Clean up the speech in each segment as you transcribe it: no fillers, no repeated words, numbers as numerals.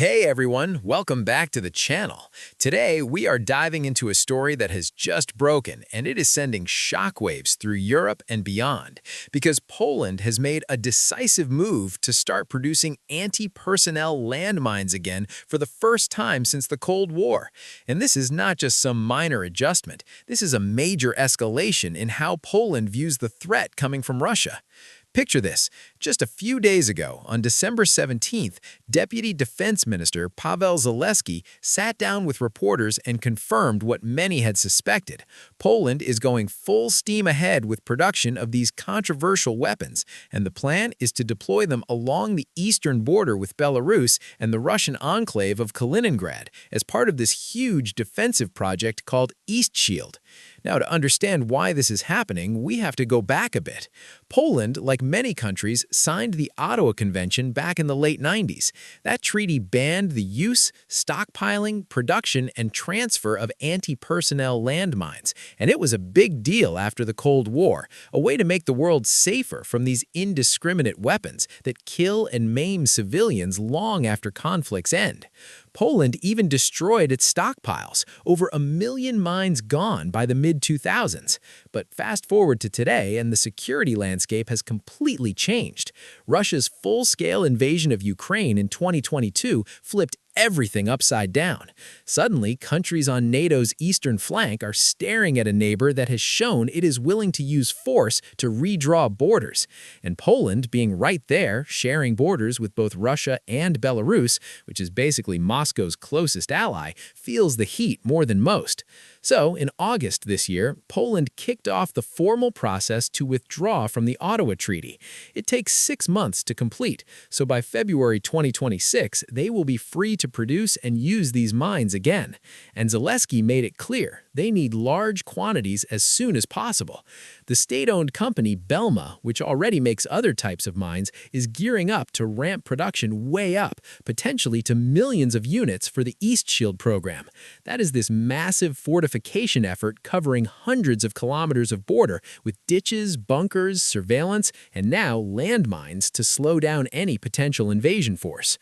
Hey everyone, welcome back to the channel. Today we are diving into a story that has just broken, and it is sending shockwaves through Europe and beyond, because Poland has made a decisive move to start producing anti-personnel landmines again for the first time since the Cold War. And this is not just some minor adjustment, this is a major escalation in how Poland views the threat coming from Russia. Picture this. Just a few days ago, on December 17th, Deputy Defense Minister Pawel Zalewski sat down with reporters and confirmed what many had suspected. Poland is going full steam ahead with production of these controversial weapons, and the plan is to deploy them along the eastern border with Belarus and the Russian enclave of Kaliningrad as part of this huge defensive project called East Shield. Now, to understand why this is happening, we have to go back a bit. Poland, like many countries, signed the Ottawa Convention back in the late 90s. That treaty banned the use, stockpiling, production, and transfer of anti-personnel landmines, and it was a big deal after the Cold War, a way to make the world safer from these indiscriminate weapons that kill and maim civilians long after conflicts end. Poland even destroyed its stockpiles, over 1 million mines gone by the mid-2000s. But fast forward to today, and the security landscape has completely changed. Russia's full-scale invasion of Ukraine in 2022 flipped everything upside down. Suddenly, countries on NATO's eastern flank are staring at a neighbor that has shown it is willing to use force to redraw borders. And Poland, being right there, sharing borders with both Russia and Belarus, which is basically Moscow's closest ally, feels the heat more than most. So, in August this year, Poland kicked off the formal process to withdraw from the Ottawa Treaty. It takes 6 months to complete, so by February 2026, they will be free to produce and use these mines again. And Zalewski made it clear they need large quantities as soon as possible. The state-owned company Belma, which already makes other types of mines, is gearing up to ramp production way up, potentially to millions of units for the East Shield program. That is this massive fortification effort covering hundreds of kilometers of border with ditches, bunkers, surveillance, and now landmines to slow down any potential invasion force.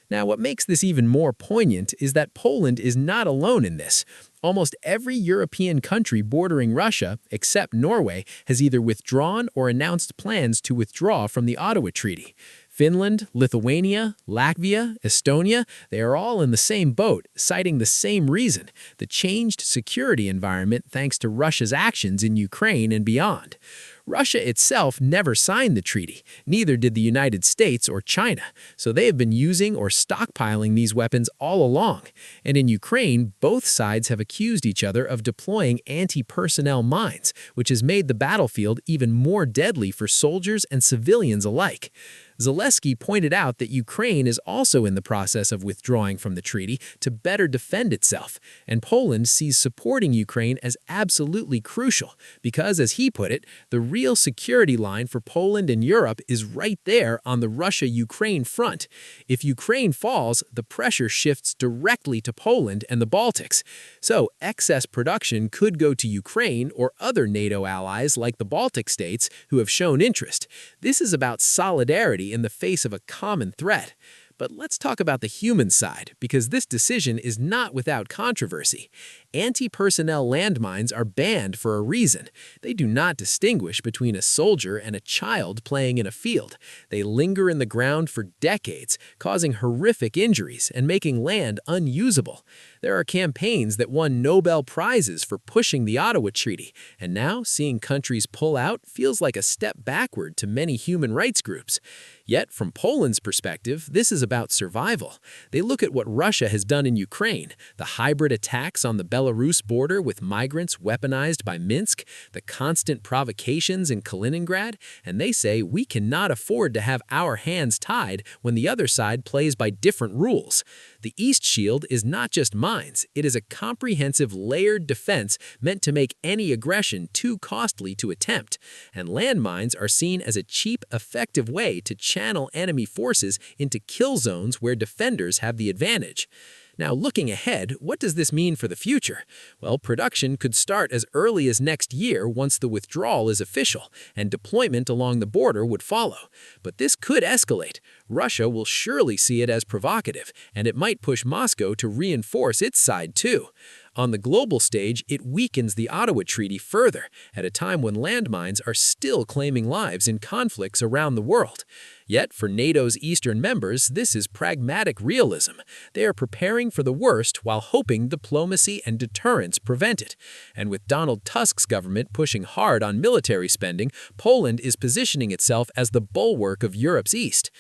Now, what makes this even more poignant is that Poland is not alone in this. Almost every European country bordering Russia, except Norway, has either withdrawn or announced plans to withdraw from the Ottawa Treaty. Finland, Lithuania, Latvia, Estonia, they are all in the same boat, citing the same reason: the changed security environment thanks to Russia's actions in Ukraine and beyond. Russia itself never signed the treaty, neither did the United States or China, so they have been using or stockpiling these weapons all along. And in Ukraine, both sides have accused each other of deploying anti-personnel mines, which has made the battlefield even more deadly for soldiers and civilians alike. Zalewski pointed out that Ukraine is also in the process of withdrawing from the treaty to better defend itself, and Poland sees supporting Ukraine as absolutely crucial because, as he put it, the real security line for Poland and Europe is right there on the Russia-Ukraine front. If Ukraine falls, the pressure shifts directly to Poland and the Baltics. So excess production could go to Ukraine or other NATO allies like the Baltic states who have shown interest. This is about solidarity in the face of a common threat. But let's talk about the human side, because this decision is not without controversy. Anti-personnel landmines are banned for a reason. They do not distinguish between a soldier and a child playing in a field. They linger in the ground for decades, causing horrific injuries and making land unusable. There are campaigns that won Nobel Prizes for pushing the Ottawa Treaty, and now seeing countries pull out feels like a step backward to many human rights groups. Yet, from Poland's perspective, this is about survival. They look at what Russia has done in Ukraine, the hybrid attacks on the Belarus border with migrants weaponized by Minsk, the constant provocations in Kaliningrad, and they say we cannot afford to have our hands tied when the other side plays by different rules. The East Shield is not just mines, it is a comprehensive layered defense meant to make any aggression too costly to attempt, and landmines are seen as a cheap, effective way to channel enemy forces into kill zones where defenders have the advantage. Now, looking ahead, what does this mean for the future? Well, production could start as early as next year once the withdrawal is official, and deployment along the border would follow. But this could escalate. Russia will surely see it as provocative, and it might push Moscow to reinforce its side too. On the global stage, it weakens the Ottawa Treaty further, at a time when landmines are still claiming lives in conflicts around the world. Yet, for NATO's eastern members, this is pragmatic realism. They are preparing for the worst while hoping diplomacy and deterrence prevent it. And with Donald Tusk's government pushing hard on military spending, Poland is positioning itself as the bulwark of Europe's east.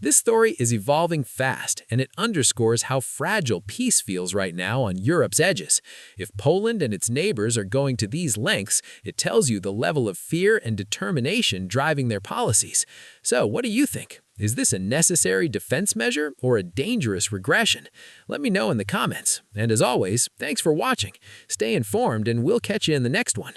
This story is evolving fast, and it underscores how fragile peace feels right now on Europe's edges. If Poland and its neighbors are going to these lengths, it tells you the level of fear and determination driving their policies. So, what do you think? Is this a necessary defense measure or a dangerous regression? Let me know in the comments. And as always, thanks for watching. Stay informed, and we'll catch you in the next one.